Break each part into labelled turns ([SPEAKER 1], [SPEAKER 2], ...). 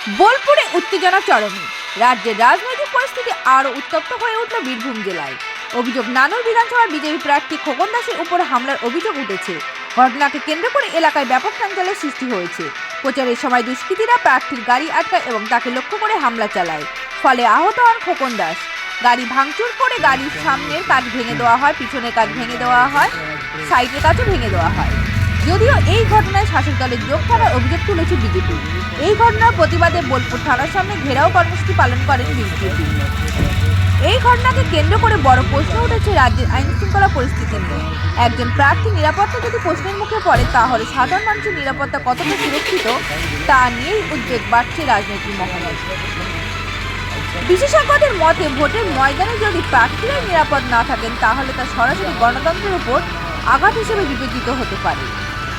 [SPEAKER 1] বোলপুরে উত্তেজনা চরমে। রাজ্যের রাজনৈতিক পরিস্থিতি আরও উত্তপ্ত হয়ে উঠল বীরভূম জেলায়। অভিযোগ, নানুর বিধানসভার বিজেপি প্রার্থী খোকন দাসের উপর হামলার অভিযোগ উঠেছে। ঘটনাকে কেন্দ্র করে এলাকায় ব্যাপক চাঞ্চল্যের সৃষ্টি হয়েছে। প্রচারের সময় দুষ্কৃতীরা প্রার্থীর গাড়ি আটকায় এবং তাকে লক্ষ্য করে হামলা চালায়। ফলে আহত হন খোকন দাস। গাড়ি ভাঙচুর করে গাড়ির সামনের কাচ ভেঙে দেওয়া হয়, পিছনের কাচ ভেঙে দেওয়া হয়, সাইডের কাচও ভেঙে দেওয়া হয়। যদিও এই ঘটনায় শাসক দলের যোগ থাকার অভিযোগ তুলেছে বিজেপি। এই ঘটনার প্রতিবাদে বোলপুর থানার সামনে ঘেরাও কর্মসূচি পালন করেন বিজেপি। এই ঘটনাকে কেন্দ্র করে বড় প্রশ্ন উঠেছে রাজ্যের আইন শৃঙ্খলা পরিস্থিতি নিয়ে। একজন প্রার্থী নিরাপত্তা যদি প্রশ্নের মুখে পড়ে, তাহলে সাধারণ মানুষের নিরাপত্তা কতটা সুরক্ষিত তা নিয়েই উদ্বেগ বাড়ছে রাজনৈতিক মহলে। বিশেষজ্ঞদের মতে, ভোটের ময়দানে যদি প্রার্থীরাই নিরাপদ না থাকেন, তাহলে তা সরাসরি গণতন্ত্রের উপর আঘাত হিসেবে বিবেচিত হতে পারে।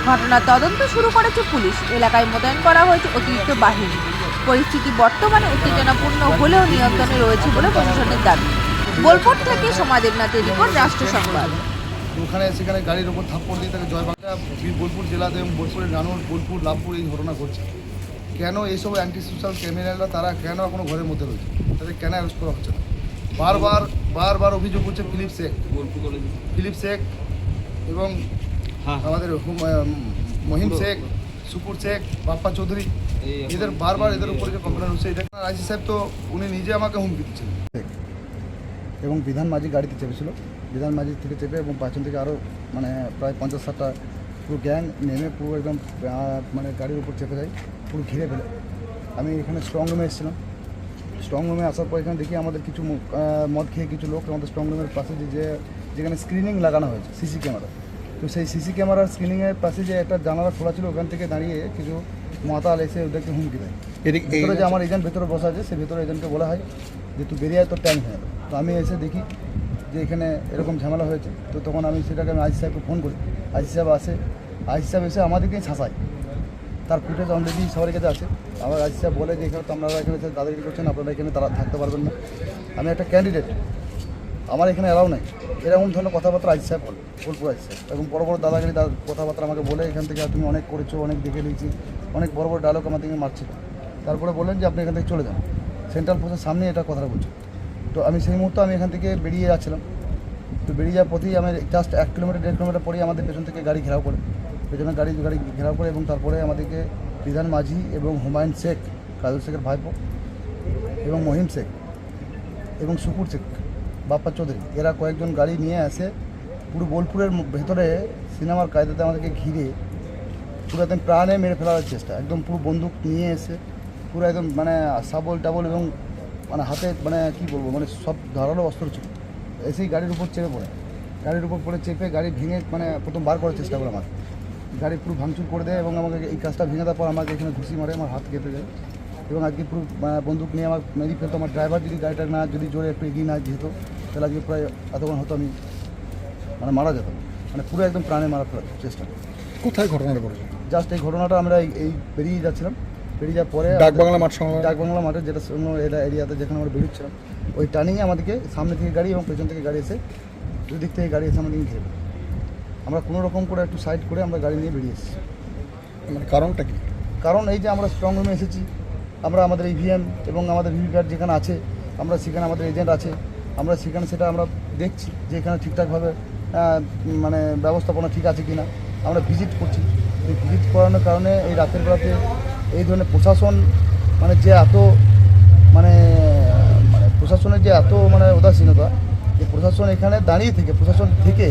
[SPEAKER 1] ঘটনার তদন্ত শুরু করেছে পুলিশ। এলাকায় মোতায়েন করা হয়েছে অতিরিক্ত বাহিনী। পরিস্থিতি বর্তমানে উত্তেজনাপূর্ণ হলেও নিয়ন্ত্রণে রয়েছে বলে প্রশাসনের দাবি। বোলপুর থেকে সমাজের রিপোর্ট, রাষ্ট্র সংবাদ।
[SPEAKER 2] ওখানে সেখানে গাড়ির ওপর থাপ্পড় দিয়ে তাকে জয় বাংলা বোলপুর জেলাতে এবং বোলপুরের নানুর, বোলপুর, লাভপুর এই ঘটনা ঘটছে। কেন এইসব অ্যান্টি সোশ্যাল ক্রিমিনালরা তারা কেন এখনো ঘরের মধ্যে রয়েছে? তাদের কেন অ্যারেস্ট করা হচ্ছে না? বারবার অভিযোগ করছে ফিলিপ শেখ এবং আমাদের মহিম শেখ, সুপুর শেখ, বাপ্পা চৌধুরী, এদের বারবার এদের উপরে যে কমপ্লেন হচ্ছে, এটা আইসি সাহেব তো উনি নিজে আমাকে হুমকি দিচ্ছেন। এবং বিধান মাঝি গাড়িতে চেপেছিল, বিধান মাঝি থেকে চেপে এবং পাঁচজন থেকে আরও প্রায় 50-60টা পুরো গ্যাং নেমে পুরো একদম গাড়ির উপর চেপে যায়, পুরো ঘিরে ফেলে। আমি এখানে স্ট্রং রুমে এসেছিলাম। স্ট্রং রুমে আসার পর এখানে দেখি আমাদের কিছু মদ খেয়ে কিছু লোক আমাদের স্ট্রং রুমের পাশে যেখানে স্ক্রিনিং লাগানো হয়েছে সিসি ক্যামেরা, তো সেই সিসি ক্যামেরার স্ক্রিনিংয়ের পাশে যে একটা জানালা খোলা ছিল, ওখান থেকে দাঁড়িয়ে কিছু মাতাল এসে ওদেরকে হুমকি দেয়। ভিতরে যে আমার এজেন্ট ভেতরে বসা আছে, সে ভেতরে এজেন্টকে বলা হয় যে তুই বেরিয়ে আয়, তোর টাইম হয়ে যাবে। তো আমি এসে দেখি যে এখানে এরকম ঝামেলা হয়েছে। তো তখন আমি সেটাকে আইসি সাহেবকে ফোন করি। আইসি সাহেব আসে, আইসি সাহেব এসে আমাদেরকেই ছাঁচায়। তার ফুটেজ অলরেডি সবার কাছে আছে। আবার আইসি সাহেব বলে যে এখানে তো আপনারা এখানে দাদাগিরি করছেন, আপনারা এখানে তারা থাকতে পারবেন না। আমি একটা ক্যান্ডিডেট, আমার এখানে অ্যালাউ নাই, এরকম ধরনের কথাবার্তা আইসি সাহেব বলে, বোলপুর আইসি সাহেব। এবং বড় বড় দাদাগিরি কথাবার্তা আমাকে বলে, এখান থেকে তুমি অনেক করেছো, অনেক দেখে নিয়েছি, অনেক বড় বড় ডায়লগ আমার থেকে মারছিল। তারপরে বললেন যে আপনি এখান থেকে চলে যান, সেন্ট্রাল ফোর্সের সামনে এটা কথা বলছো। তো আমি সেই মুহূর্তে আমি এখান থেকে বেরিয়ে যাচ্ছিলাম। তো বেরিয়ে যাওয়ার পথেই আমি জাস্ট 1 কিলোমিটার 1.5 কিলোমিটার পরেই আমাদের পেছন থেকে গাড়ি ঘেরাও করে, পেছনে গাড়ি ঘেরাও করে, এবং তারপরে আমাদেরকে বিধান মাঝি এবং হুমায়ুন শেখ, কাজল শেখের ভাইপো, এবং মহিম শেখ এবং সুপুর শেখ, বাপ্পা চৌধুরী, এরা কয়েকজন গাড়ি নিয়ে আসে পুরো বোলপুরের ভেতরে সিনেমার কায়দাতে আমাদেরকে ঘিরে পুরো একদম প্রাণে মেরে ফেলার চেষ্টা। একদম পুরো বন্দুক নিয়ে এসে পুরো একদম সাবল টাবল এবং হাতে কী বলবো, সব ধারালো অস্ত্র ছিল। এসেই গাড়ির উপর চেপে পড়ে, গাড়ির উপর পড়ে চেপে গাড়ি ভেঙে প্রথম বার করার চেষ্টা করে। আমার গাড়ি পুরো ভাঙচুর করে দেয় এবং আমাকে এই কাজটা ভেঙে দেওয়ার পর আমাকে এখানে ঘুষি মারে, আমার হাত কেটে যায়। এবং আজকে পুরো বন্দুক নিয়ে আমার মেরিয়ে ফেলতো। আমার ড্রাইভার যদি গাড়িটা যদি জোরে একটু এগিয়ে না যেত, তাহলে আজকে প্রায় এতক্ষণ হতো আমি মারা যেতাম। পুরো একদম প্রাণে মারা ফেলার চেষ্টা।
[SPEAKER 3] কোথায় ঘটনাটা ঘটেছে?
[SPEAKER 2] জাস্ট এই ঘটনাটা আমরা এই বেরিয়ে যাচ্ছিলাম, বেরিয়ে যাওয়ার পরে
[SPEAKER 3] ডাকবাংলা মাঠে,
[SPEAKER 2] যেটা এরিয়াতে যেখানে আমরা বেরোচ্ছিলাম, ওই টার্নিংয়ে আমাদেরকে সামনে থেকে গাড়ি এবং পেছন থেকে গাড়ি এসে, দুই দিক থেকে গাড়ি এসে আমাদেরকে ঘিরে ফেলে। আমরা কোনো রকম করে একটু সাইড করে আমরা গাড়ি নিয়ে বেরিয়ে এসেছি।
[SPEAKER 3] কারণটা কি?
[SPEAKER 2] কারণ এই যে আমরা স্ট্রং রুমে এসেছি, আমরা আমাদের ইভিএম এবং আমাদের ভিভিপ্যাট যেখানে আছে, আমরা সেখানে আমাদের এজেন্ট আছে, আমরা সেখানে সেটা আমরা দেখছি যে এখানে ঠিকঠাকভাবে ব্যবস্থাপনা ঠিক আছে কি না। আমরা ভিজিট করছি। এই ভিজিট করানোর কারণে এই রাতের বেলাতে এই ধরনের প্রশাসন যে এত প্রশাসনের যে এত উদাসীনতা, যে প্রশাসন এখানে দাঁড়িয়ে থেকে প্রশাসন থেকে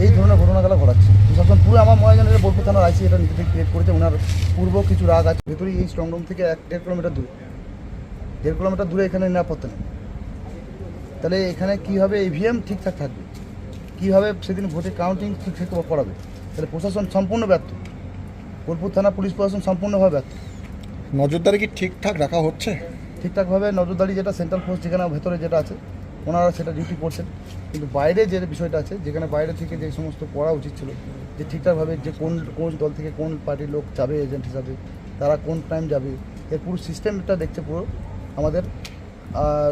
[SPEAKER 2] এই ধরনের ঘটনাগুলো ঘটাচ্ছে। প্রশাসন পুরো আমার মনে হয় বোলপুর থানার আইসি এটা নিজে থেকে ক্রিয়েট করেছে। ওনার পূর্ব কিছু রাগ আছে ভেতরেই। এই স্ট্রং রুম থেকে 1.5 কিলোমিটার দূরে, 1.5 কিলোমিটার দূরে এখানে নিরাপত্তা নেই। তাহলে এখানে কীভাবে ইভিএম ঠিকঠাক থাকবে, কীভাবে সেদিন ভোটে কাউন্টিং ঠিকঠাক করাবে? তাহলে প্রশাসন সম্পূর্ণ ব্যর্থ, বোলপুর থানা পুলিশ প্রশাসন সম্পূর্ণভাবে ব্যর্থ।
[SPEAKER 3] নজরদারি কি ঠিকঠাক রাখা হচ্ছে?
[SPEAKER 2] ঠিকঠাকভাবে নজরদারি যেটা সেন্ট্রাল ফোর্স যেখানে ভেতরে যেটা আছে, ওনারা সেটা ডিউটি করছেন। কিন্তু বাইরে যে বিষয়টা আছে, যেখানে বাইরে থেকে যে সমস্ত করা উচিত ছিল, যে ঠিকঠাকভাবে যে কোন দল থেকে কোন পার্টির লোক যাবে এজেন্ট হিসাবে, তারা কোন টাইম যাবে, এর পুরো সিস্টেমটা দেখছে পুরো আমাদের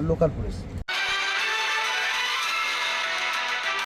[SPEAKER 2] লোকাল পুলিশ।